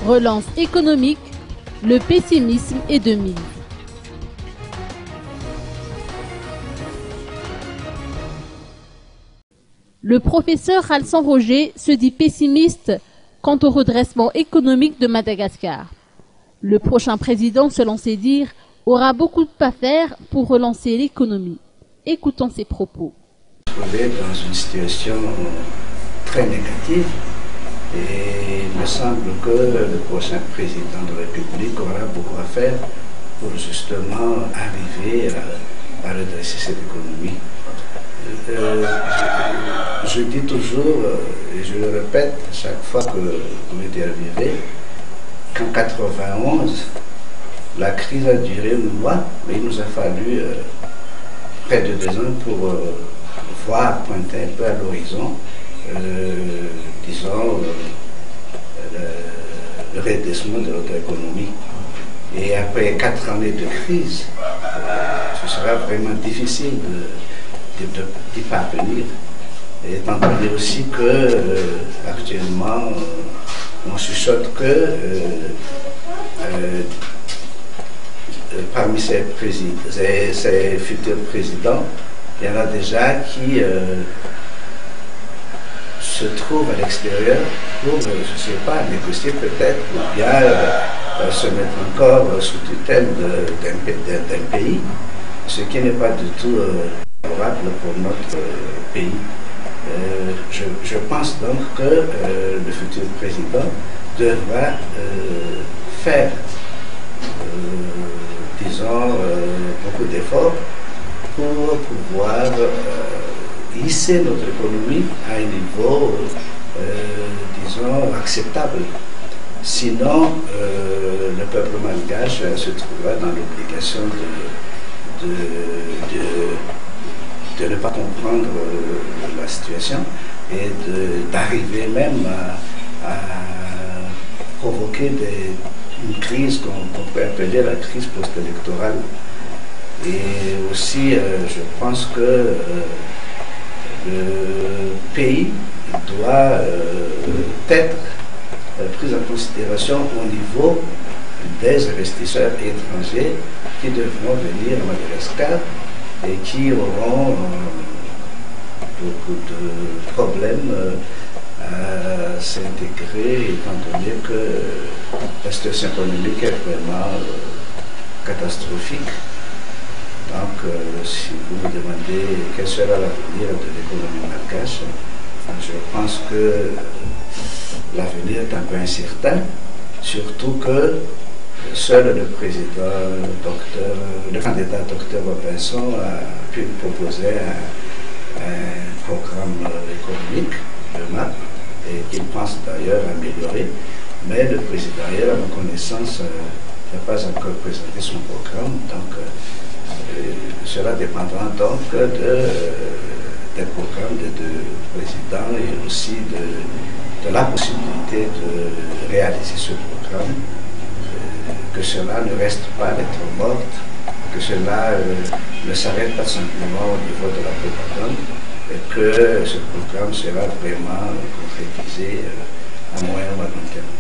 Relance économique, le pessimisme est de mise. Le professeur Alsan Roger se dit pessimiste quant au redressement économique de Madagascar. Le prochain président, selon ses dires, aura beaucoup à faire pour relancer l'économie. Écoutons ses propos. On est dans une situation très négative et il me semble que le prochain président de la République aura beaucoup à faire pour justement arriver à redresser cette économie. Je dis toujours, et je le répète chaque fois que vous m'êtes arrivé, qu'en 1991, la crise a duré 1 mois, mais il nous a fallu près de 2 ans pour voir pointer un peu à l'horizon, disons, le redressement de notre économie. Et après 4 années de crise, ce sera vraiment difficile d'y parvenir. Et étant donné aussi que actuellement on chuchote que parmi ces futurs présidents, il y en a déjà qui se trouvent à l'extérieur pour, je ne sais pas, négocier peut-être, ou bien se mettre encore sous tutelle d'un pays, ce qui n'est pas du tout favorable pour notre pays. Je pense donc que le futur président devra faire, disons, beaucoup d'efforts pour pouvoir hisser notre économie à un niveau, disons, acceptable. Sinon, le peuple malgache se trouvera dans l'obligation de ne pas comprendre la situation et d'arriver même à provoquer une crise qu'on peut appeler la crise post-électorale. Et aussi, je pense que le pays doit être pris en considération au niveau des investisseurs étrangers qui devront venir à Madagascar et qui auront beaucoup de problèmes à s'intégrer, étant donné que la situation économique est vraiment catastrophique. Donc, si vous me demandez quel sera l'avenir de l'économie malgache, je pense que l'avenir est un peu incertain, surtout que seul le président, le candidat Dr Robinson a pu proposer un programme économique, le MAP, et qu'il pense d'ailleurs améliorer. Mais le président, à ma connaissance, n'a pas encore présenté son programme. Donc, cela dépendra donc des programmes des 2 présidents et aussi de la possibilité de réaliser ce programme. Que cela ne reste pas lettre morte, que cela ne s'arrête pas simplement au niveau de la propagande, et que ce programme sera vraiment concrétisé à moyen ou à long terme.